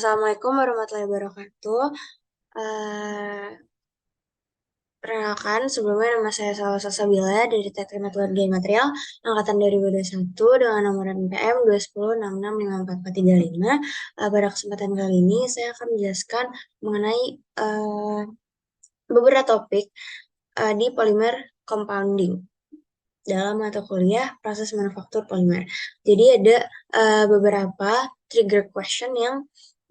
Assalamualaikum warahmatullahi wabarakatuh. Eh, Perkenalkan, sebelumnya nama saya Salwa Salsabila dari Teknik Metodologi Material Angkatan 2021 dengan nomor NPM 210665445. Pada kesempatan kali ini saya akan menjelaskan mengenai beberapa topik di polimer compounding dalam mata kuliah proses manufaktur polimer. Jadi ada beberapa trigger question yang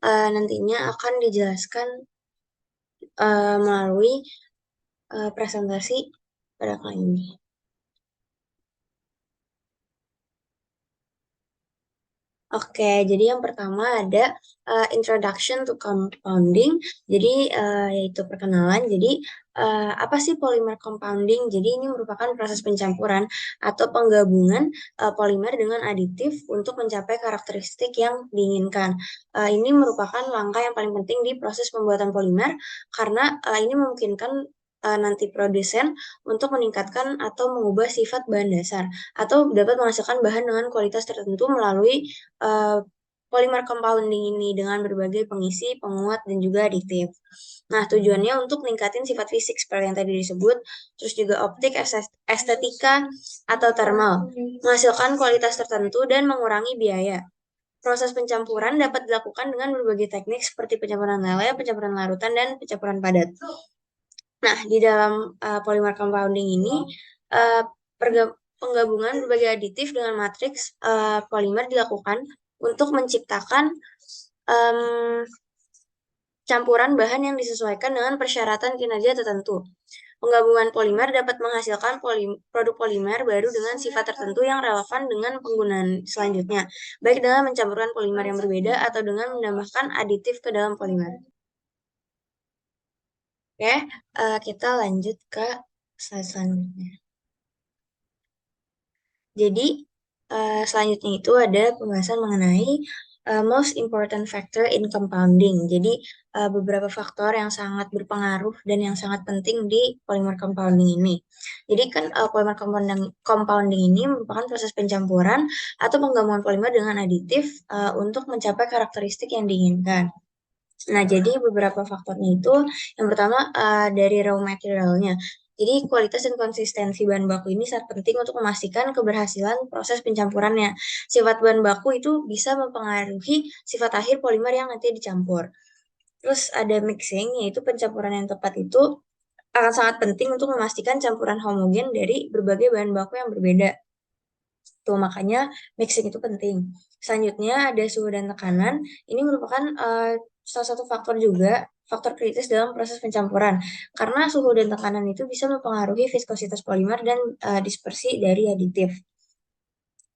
nantinya akan dijelaskan melalui presentasi pada kali ini. Oke, jadi yang pertama ada introduction to compounding. Jadi yaitu perkenalan. Jadi apa sih polymer compounding? Jadi ini merupakan proses pencampuran atau penggabungan polimer dengan aditif untuk mencapai karakteristik yang diinginkan. Ini merupakan langkah yang paling penting di proses pembuatan polimer karena ini memungkinkan nanti produsen untuk meningkatkan atau mengubah sifat bahan dasar atau dapat menghasilkan bahan dengan kualitas tertentu melalui uh, polymer compounding ini dengan berbagai pengisi, penguat, dan juga aditif. Nah, tujuannya untuk meningkatin sifat fisik seperti yang tadi disebut, terus juga optik, estetika, atau thermal, menghasilkan kualitas tertentu dan mengurangi biaya. Proses pencampuran dapat dilakukan dengan berbagai teknik seperti pencampuran lele, pencampuran larutan, dan pencampuran padat. Nah, di dalam polymer compounding ini, uh, penggabungan berbagai aditif dengan matriks polimer dilakukan untuk menciptakan um, campuran bahan yang disesuaikan dengan persyaratan kinerja tertentu. Penggabungan polimer dapat menghasilkan produk polimer baru dengan sifat tertentu yang relevan dengan penggunaan selanjutnya, baik dengan mencampurkan polimer yang berbeda atau dengan menambahkan aditif ke dalam polimer. Oke, kita lanjut ke slide selanjutnya. Jadi, selanjutnya itu ada pembahasan mengenai most important factor in compounding. Jadi, beberapa faktor yang sangat berpengaruh dan yang sangat penting di polymer compounding ini. Jadi kan polymer compounding ini merupakan proses pencampuran atau penggabungan polimer dengan aditif untuk mencapai karakteristik yang diinginkan. Nah, jadi beberapa faktornya itu, yang pertama dari raw materialnya. Jadi kualitas dan konsistensi bahan baku ini sangat penting untuk memastikan keberhasilan proses pencampurannya. Sifat bahan baku itu bisa mempengaruhi sifat akhir polimer yang nanti dicampur. Terus ada mixing, yaitu pencampuran yang tepat itu akan sangat penting untuk memastikan campuran homogen dari berbagai bahan baku yang berbeda. Tuh, makanya mixing itu penting. Selanjutnya ada suhu dan tekanan. Ini merupakan salah satu faktor juga, faktor kritis dalam proses pencampuran. Karena suhu dan tekanan itu bisa mempengaruhi viskositas polimer dan dispersi dari aditif.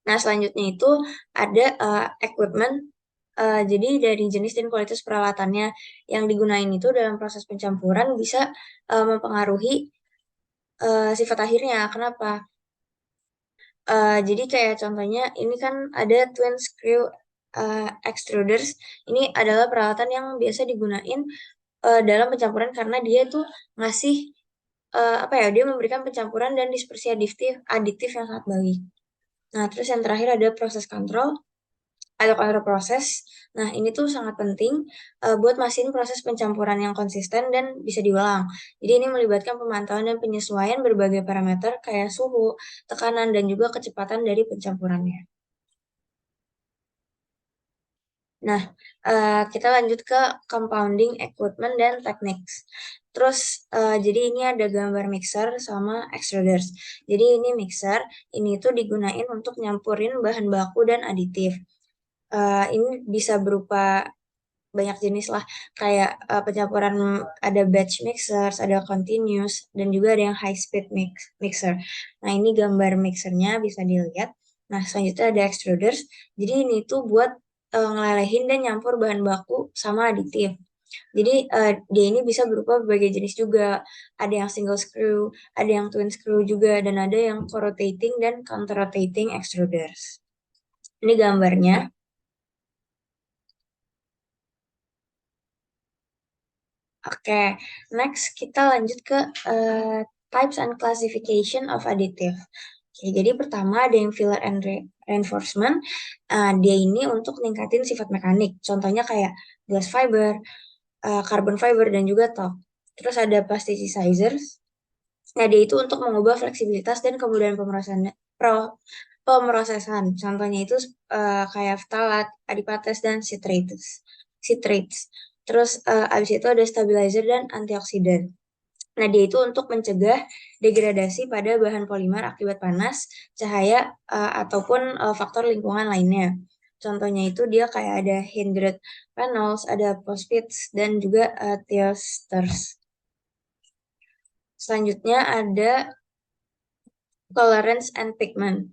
Nah, selanjutnya itu ada equipment. Jadi dari jenis dan kualitas peralatannya yang digunain itu dalam proses pencampuran bisa mempengaruhi sifat akhirnya. Kenapa? Jadi kayak contohnya ini kan ada twin screw extruders. Ini adalah peralatan yang biasa digunain dalam pencampuran karena dia tuh ngasih apa ya? Dia memberikan pencampuran dan dispersi aditif yang sangat baik. Nah, terus yang terakhir ada proses kontrol atau kontrol proses. Nah, ini tuh sangat penting buat mastiin proses pencampuran yang konsisten dan bisa diulang. Jadi ini melibatkan pemantauan dan penyesuaian berbagai parameter kayak suhu, tekanan, dan juga kecepatan dari pencampurannya. Nah, kita lanjut ke compounding equipment dan techniques. Terus, jadi ini ada gambar mixer sama extruders. Jadi ini mixer, ini tuh digunain untuk nyampurin bahan baku dan aditif. Ini bisa berupa banyak jenis lah, kayak pencampuran ada batch mixers, ada continuous, dan juga ada yang high speed mixer. Nah, ini gambar mixernya bisa dilihat. Nah, selanjutnya ada extruders. Jadi ini tuh buat ngelelehin dan nyampur bahan baku sama aditif. Jadi dia ini bisa berupa berbagai jenis juga. Ada yang single screw, ada yang twin screw juga, dan ada yang co-rotating dan counter-rotating extruders. Ini gambarnya. Oke, next kita lanjut ke types and classification of additive. Oke, jadi pertama ada yang filler and reinforcement. Dia ini untuk ningkatin sifat mekanik. Contohnya kayak glass fiber, carbon fiber, dan juga talc. Terus ada plasticizers. Nah, dia itu untuk mengubah fleksibilitas dan kemudahan pemrosesan. Contohnya itu kayak ftalat, adipates, dan citrates. Terus abis itu ada stabilizer dan antioksidan. Nah, dia itu untuk mencegah degradasi pada bahan polimer akibat panas, cahaya, ataupun faktor lingkungan lainnya. Contohnya itu dia kayak ada hindrete panels, ada phosphates, dan juga thioesters. Selanjutnya ada colorants and pigment.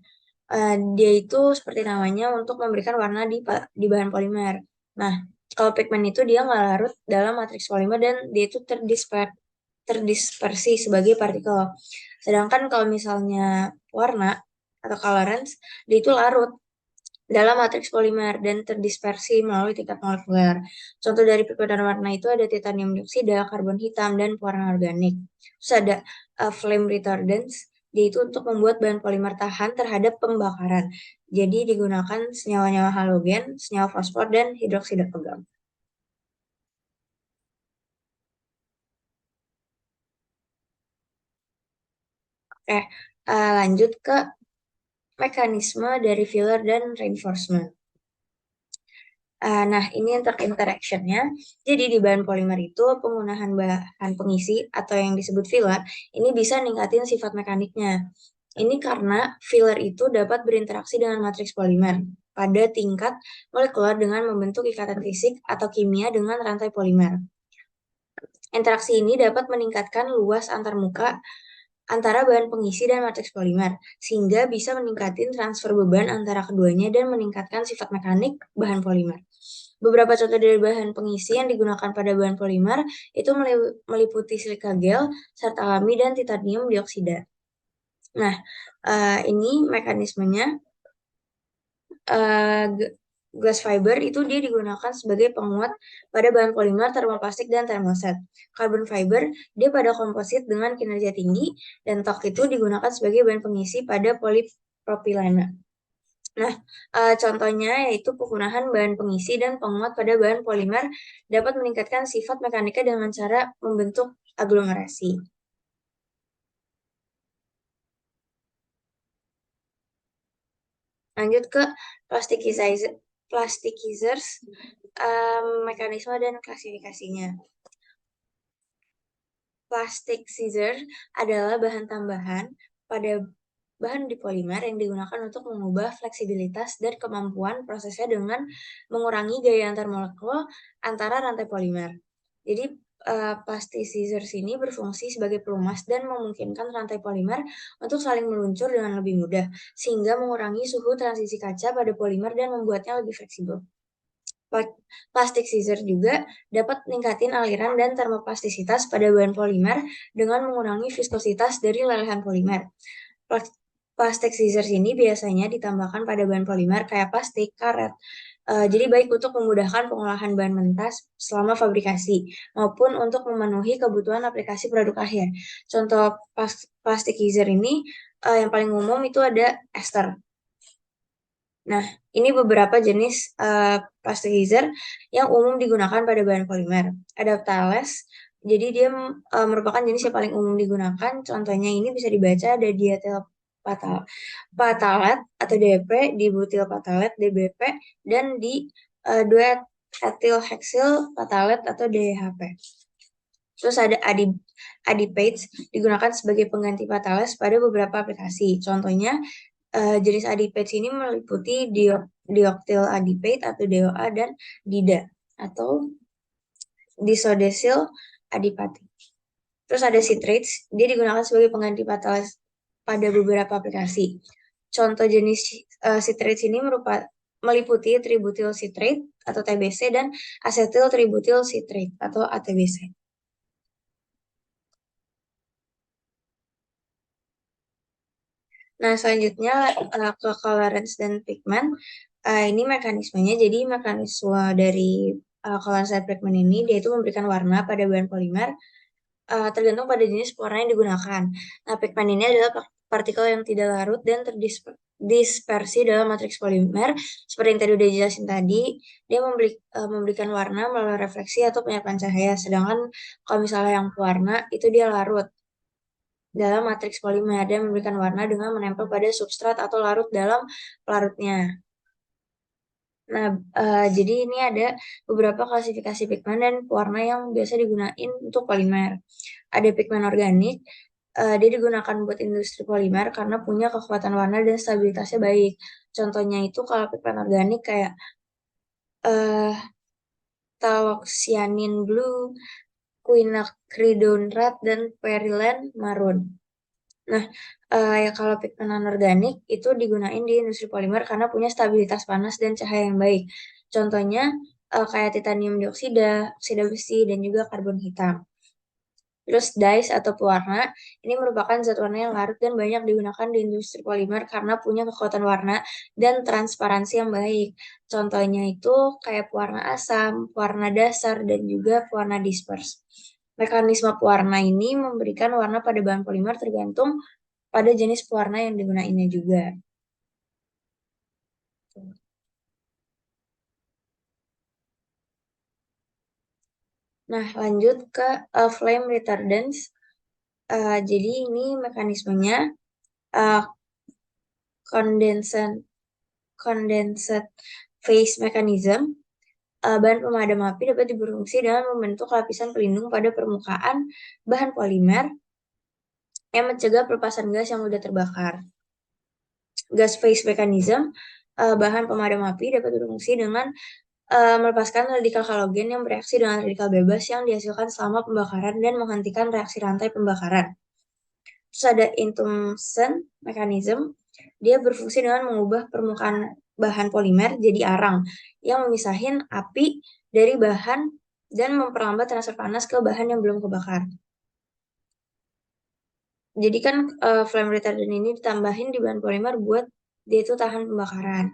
Dia itu seperti namanya untuk memberikan warna di bahan polimer. Nah, kalau pigment itu dia nggak larut dalam matriks polimer dan dia itu terdispersi sebagai partikel. Sedangkan kalau misalnya warna atau colorants, dia itu larut dalam matriks polimer dan terdispersi melalui tingkat molekuler. Contoh dari perbedaan warna itu ada titanium dioksida, karbon hitam, dan pewarna organik. Terus ada flame retardants, yaitu untuk membuat bahan polimer tahan terhadap pembakaran. Jadi digunakan senyawa-nyawa halogen, senyawa fosfor, dan hidroksida logam. Oke, lanjut ke mekanisme dari filler dan reinforcement. Nah, ini untuk interaction-nya. Jadi di bahan polimer itu penggunaan bahan pengisi atau yang disebut filler ini bisa ningkatin sifat mekaniknya. Ini karena filler itu dapat berinteraksi dengan matriks polimer pada tingkat molekuler dengan membentuk ikatan fisik atau kimia dengan rantai polimer. Interaksi ini dapat meningkatkan luas antarmuka antara bahan pengisi dan matriks polimer, sehingga bisa meningkatkan transfer beban antara keduanya dan meningkatkan sifat mekanik bahan polimer. Beberapa contoh dari bahan pengisi yang digunakan pada bahan polimer itu meliputi silika gel, zat alami, dan titanium dioksida. Nah, ini mekanismenya. uh, Glass fiber itu dia digunakan sebagai penguat pada bahan polimer termoplastik dan termoset. Carbon fiber dia pada komposit dengan kinerja tinggi dan talc itu digunakan sebagai bahan pengisi pada polipropilena. Nah, contohnya yaitu penggunaan bahan pengisi dan penguat pada bahan polimer dapat meningkatkan sifat mekanika dengan cara membentuk aglomerasi. Lanjut ke plasticizers, mekanisme dan klasifikasinya. Plastic scissor adalah bahan tambahan pada bahan di polimer yang digunakan untuk mengubah fleksibilitas dan kemampuan prosesnya dengan mengurangi gaya antar molekul antara rantai polimer. Jadi plastic scissors ini berfungsi sebagai pelumas dan memungkinkan rantai polimer untuk saling meluncur dengan lebih mudah, sehingga mengurangi suhu transisi kaca pada polimer dan membuatnya lebih fleksibel. Plastic scissor juga dapat meningkatkan aliran dan termoplastisitas pada bahan polimer dengan mengurangi viskositas dari lelehan polimer. Plastic scissors ini biasanya ditambahkan pada bahan polimer kayak plastik, karet. Jadi baik untuk memudahkan pengolahan bahan mentah selama fabrikasi maupun untuk memenuhi kebutuhan aplikasi produk akhir. Contoh plastic scissor ini yang paling umum itu ada ester. Nah, ini beberapa jenis plasticizer yang umum digunakan pada bahan polimer. Ada Thales, jadi dia merupakan jenis yang paling umum digunakan. Contohnya ini bisa dibaca ada diethyl patalat atau DP, dibutyl patalat DBP, dan di duet ethyl hexyl patalat atau DHP. Terus ada adipates digunakan sebagai pengganti patales pada beberapa aplikasi. Contohnya jenis adipates ini meliputi dioktil adipate atau DOA dan DIDA atau disodesil adipati. Terus ada citrates, dia digunakan sebagai pengganti patales pada beberapa aplikasi. Contoh jenis citrates ini meliputi tributyl citrate atau TBC dan asetil tributyl citrate atau ATBC. Nah, selanjutnya ke colorants dan pigment. Ini mekanismenya, jadi mekanisme dari colorants dan pigment ini, dia itu memberikan warna pada bahan polimer tergantung pada jenis warna yang digunakan. Nah, pigment ini adalah partikel yang tidak larut dan dispersi dalam matriks polimer. Seperti yang tadi udah dijelasin tadi, dia memberikan warna melalui refleksi atau penyampaian cahaya. Sedangkan kalau misalnya yang pewarna, itu dia larut dalam matriks polimer. Dia memberikan warna dengan menempel pada substrat atau larut dalam pelarutnya. Nah, jadi ini ada beberapa klasifikasi pigmen dan pewarna yang biasa digunain untuk polimer. Ada pigmen organik, dia digunakan buat industri polimer karena punya kekuatan warna dan stabilitasnya baik. Contohnya itu kalau pigmen organik kayak uh, Phthaloxyanin blue, quinacridone red, dan Perilen maroon. Nah, ya kalau pigmen anorganik itu digunain di industri polimer karena punya stabilitas panas dan cahaya yang baik. Contohnya kayak titanium dioksida, oksida besi, dan juga karbon hitam. Terus dyes atau pewarna, ini merupakan zat warna yang larut dan banyak digunakan di industri polimer karena punya kekuatan warna dan transparansi yang baik. Contohnya itu kayak pewarna asam, pewarna dasar, dan juga pewarna disperse. Mekanisme pewarna ini memberikan warna pada bahan polimer tergantung pada jenis pewarna yang digunainnya juga. Nah, lanjut ke flame retardance. Jadi ini mekanismenya uh, condensate condensate phase mechanism. Bahan pemadam api dapat berfungsi dengan membentuk lapisan pelindung pada permukaan bahan polimer yang mencegah pelepasan gas yang mudah terbakar. Gas phase mechanism, bahan pemadam api dapat berfungsi dengan melepaskan radikal halogen yang bereaksi dengan radikal bebas yang dihasilkan selama pembakaran dan menghentikan reaksi rantai pembakaran. Terus ada intumescent mechanism, dia berfungsi dengan mengubah permukaan bahan polimer jadi arang yang memisahin api dari bahan dan memperlambat transfer panas ke bahan yang belum kebakar. Jadi kan flame retardant ini ditambahin di bahan polimer buat dia itu tahan pembakaran.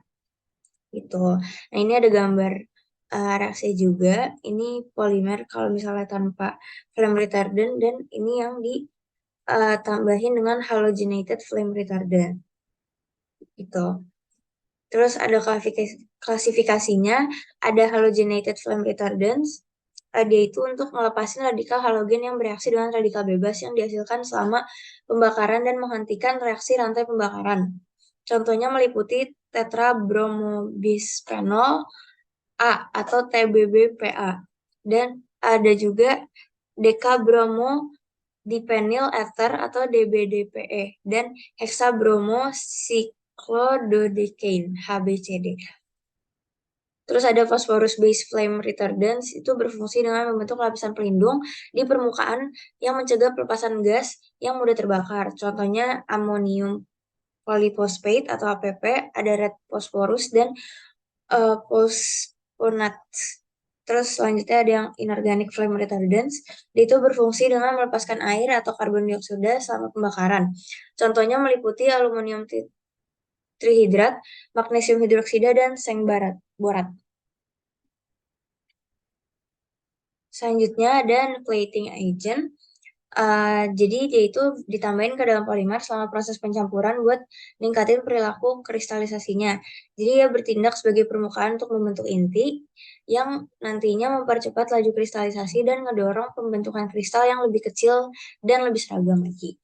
Gitu. Nah, ini ada gambar reaksi juga. Ini polimer kalau misalnya tanpa flame retardant dan ini yang ditambahin dengan halogenated flame retardant. Gitu. Terus ada klasifikasinya, ada halogenated flame retardants. Dia itu untuk ngelepasin radikal halogen yang bereaksi dengan radikal bebas yang dihasilkan selama pembakaran dan menghentikan reaksi rantai pembakaran. Contohnya meliputi tetrabromobisphenol A atau TBBPA. Dan ada juga dekabromo dipenyl ether atau DBDPE dan hexabromociclododecane HBCD. Terus ada phosphorus base flame retardants, itu berfungsi dengan membentuk lapisan pelindung di permukaan yang mencegah pelepasan gas yang mudah terbakar. Contohnya amonium polyphosphate atau APP, ada red phosphorus dan phosphonates. Terus selanjutnya ada yang inorganic flame retardants. Dia itu berfungsi dengan melepaskan air atau karbon dioksida selama pembakaran. Contohnya meliputi aluminium trihidrat, magnesium hidroksida, dan seng borat. Selanjutnya ada nucleating agent. Jadi dia itu ditambahin ke dalam polimer selama proses pencampuran buat ningkatin perilaku kristalisasinya. Jadi dia bertindak sebagai permukaan untuk membentuk inti yang nantinya mempercepat laju kristalisasi dan ngedorong pembentukan kristal yang lebih kecil dan lebih seragam lagi.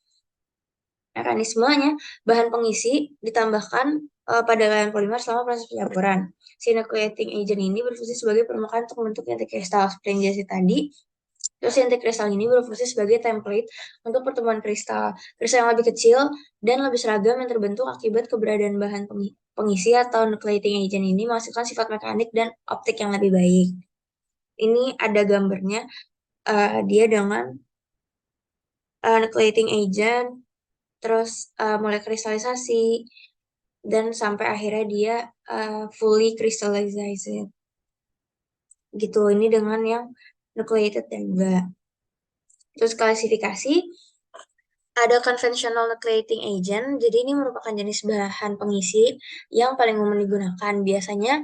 Mekanismenya, bahan pengisi ditambahkan pada layan polimer selama proses pencampuran. Si nucleating agent ini berfungsi sebagai permukaan untuk membentuk inti kristal seperti yang jelasin tadi. Terus inti kristal ini berfungsi sebagai template untuk pertemuan kristal yang lebih kecil dan lebih seragam yang terbentuk akibat keberadaan bahan pengisi atau nucleating agent ini menghasilkan sifat mekanik dan optik yang lebih baik. Ini ada gambarnya, dia dengan nucleating agent, terus mulai kristalisasi, dan sampai akhirnya dia fully crystallized. Gitu, ini dengan yang nucleated dan enggak. Terus klasifikasi, ada conventional nucleating agent, jadi ini merupakan jenis bahan pengisi yang paling umum digunakan. Biasanya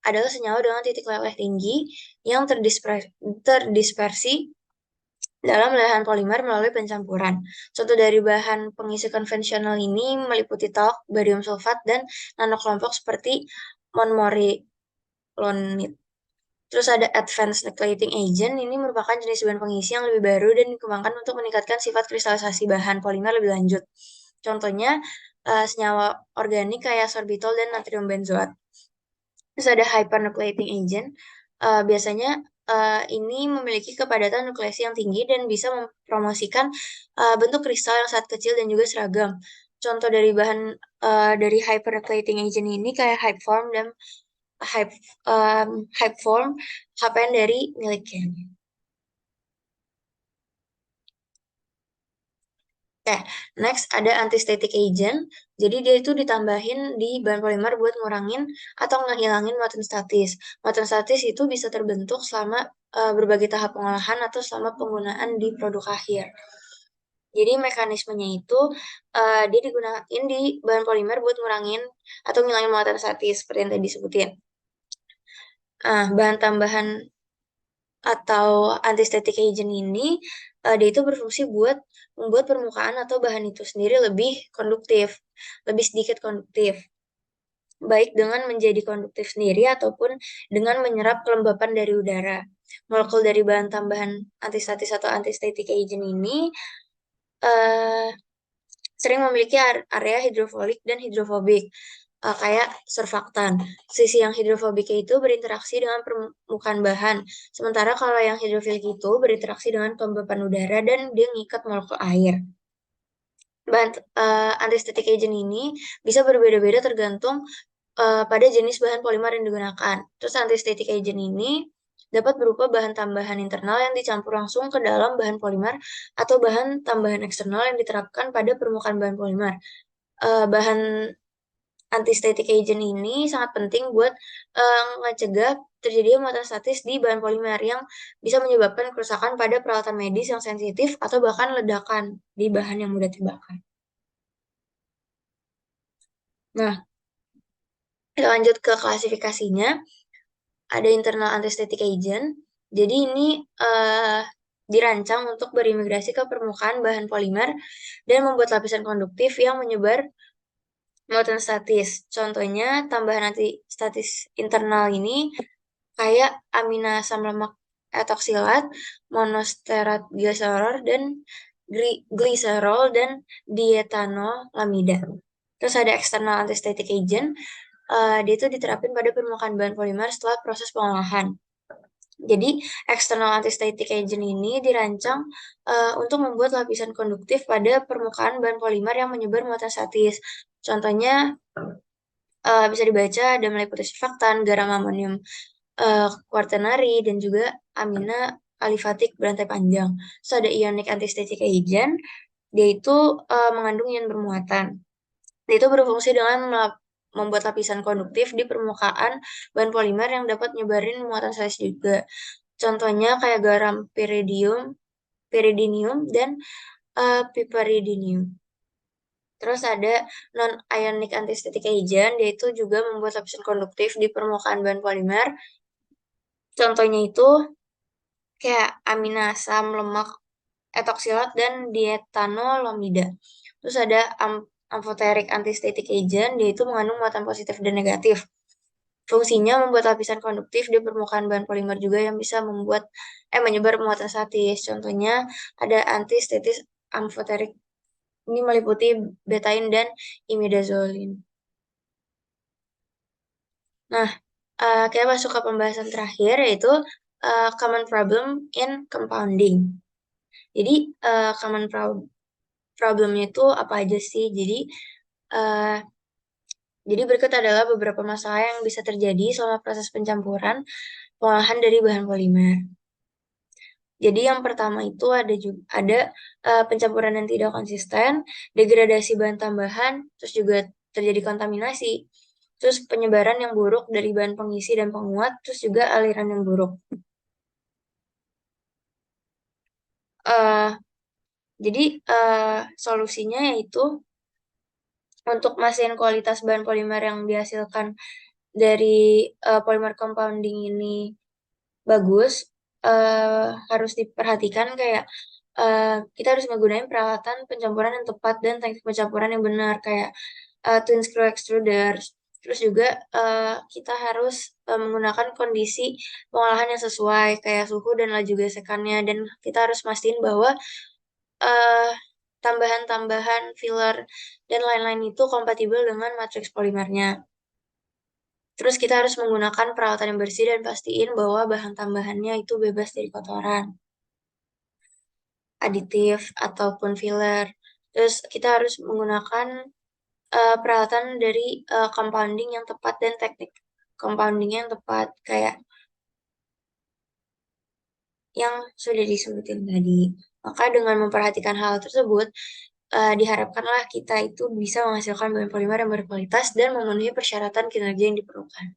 adalah senyawa dengan titik leleh tinggi yang terdispersi dalam lahan polimer melalui pencampuran. Contoh dari bahan pengisi konvensional ini meliputi talk, barium sulfat, dan nanokelompok seperti monomerilonit. Terus ada advanced nucleating agent, ini merupakan jenis bahan pengisi yang lebih baru dan dikembangkan untuk meningkatkan sifat kristalisasi bahan polimer lebih lanjut. Contohnya, senyawa organik kayak sorbitol dan natrium benzoat. Terus ada hypernucleating agent, biasanya ini memiliki kepadatan nukleasi yang tinggi dan bisa mempromosikan bentuk kristal yang sangat kecil dan juga seragam. Contoh dari bahan dari hypernucleating agent ini kayak Hypeform dan Hype, Hypeform, HPN dari miliknya. Oke, next ada antistatic agent. Jadi dia itu ditambahin di bahan polimer buat ngurangin atau ngehilangin muatan statis. Muatan statis itu bisa terbentuk selama berbagai tahap pengolahan atau selama penggunaan di produk akhir. Jadi mekanismenya itu dia digunakan di bahan polimer buat ngurangin atau ngilangin muatan statis seperti yang tadi disebutin. Bahan tambahan atau antistatic agent ini dia itu berfungsi buat membuat permukaan atau bahan itu sendiri lebih konduktif, lebih sedikit konduktif, baik dengan menjadi konduktif sendiri ataupun dengan menyerap kelembapan dari udara. Molekul dari bahan tambahan antistatis atau antistatic agent ini eh, sering memiliki area hidrofilik dan hidrofobik, kayak surfaktan. Sisi yang hidrofobik itu berinteraksi dengan permukaan bahan, sementara kalau yang hidrofilik itu berinteraksi dengan kelembapan udara dan dia ngikat molekul air. Bahan antistatic agent ini bisa berbeda-beda tergantung pada jenis bahan polimer yang digunakan. Terus antistatic agent ini dapat berupa bahan tambahan internal yang dicampur langsung ke dalam bahan polimer atau bahan tambahan eksternal yang diterapkan pada permukaan bahan polimer. Bahan antistatic agent ini sangat penting buat mencegah terjadinya muatan statis di bahan polimer yang bisa menyebabkan kerusakan pada peralatan medis yang sensitif atau bahkan ledakan di bahan yang mudah terbakar. Nah, kita lanjut ke klasifikasinya. Ada internal anesthetic agent. Jadi ini dirancang untuk berimigrasi ke permukaan bahan polimer dan membuat lapisan konduktif yang menyebar muatan statis. Contohnya tambahan antistatis internal ini kayak amina asam lemak etoksilat, monosterat gliserol dan gliserol dan diethanolamida. Terus ada external antistatic agent, dia itu diterapkan pada permukaan bahan polimer setelah proses pengolahan. Jadi, external antistatic agent ini dirancang untuk membuat lapisan konduktif pada permukaan bahan polimer yang menyebar muatan statis. Contohnya bisa dibaca ada meliputi surfaktan, garam amonium quaternary, dan juga amina alifatik berantai panjang. So, ada ionic antistatic agent, dia itu mengandung ion bermuatan. Dia itu berfungsi dengan membuat lapisan konduktif di permukaan bahan polimer yang dapat nyebarin muatan statis juga. Contohnya kayak garam pyridinium dan piperidinium. Terus ada non-ionic antistatic agent, yaitu juga membuat lapisan konduktif di permukaan bahan polimer. Contohnya itu kayak amina asam lemak etoksilat dan diethanolamida. Terus ada amphoteric antistatic agent, yaitu mengandung muatan positif dan negatif. Fungsinya membuat lapisan konduktif di permukaan bahan polimer juga yang bisa menyebar muatan statis. Contohnya ada antistatis amphoteric. Ini meliputi betain dan imidazolin. Nah, kita masuk ke pembahasan terakhir yaitu common problem in compounding. Jadi common problemnya itu apa aja sih? Uh, jadi berikut adalah beberapa masalah yang bisa terjadi selama proses pencampuran pengolahan dari bahan polimer. Jadi yang pertama itu ada pencampuran yang tidak konsisten, degradasi bahan tambahan, terus juga terjadi kontaminasi, terus penyebaran yang buruk dari bahan pengisi dan penguat, terus juga aliran yang buruk. Uh, jadi solusinya yaitu untuk mastiin kualitas bahan polimer yang dihasilkan dari polimer compounding ini bagus, harus diperhatikan kayak kita harus menggunakan peralatan pencampuran yang tepat dan teknik pencampuran yang benar kayak twin screw extruder. Terus juga kita harus menggunakan kondisi pengolahan yang sesuai kayak suhu dan laju gesekannya dan kita harus mastiin bahwa eh, tambahan-tambahan filler dan lain-lain itu kompatibel dengan matriks polimernya. Terus kita harus menggunakan peralatan yang bersih dan pastiin bahwa bahan tambahannya itu bebas dari kotoran, aditif, ataupun filler. Terus kita harus menggunakan peralatan dari compounding yang tepat dan teknik compounding yang tepat, kayak yang sudah disebutin tadi. Maka dengan memperhatikan hal tersebut, diharapkanlah kita itu bisa menghasilkan bahan polimer yang berkualitas dan memenuhi persyaratan kinerja yang diperlukan.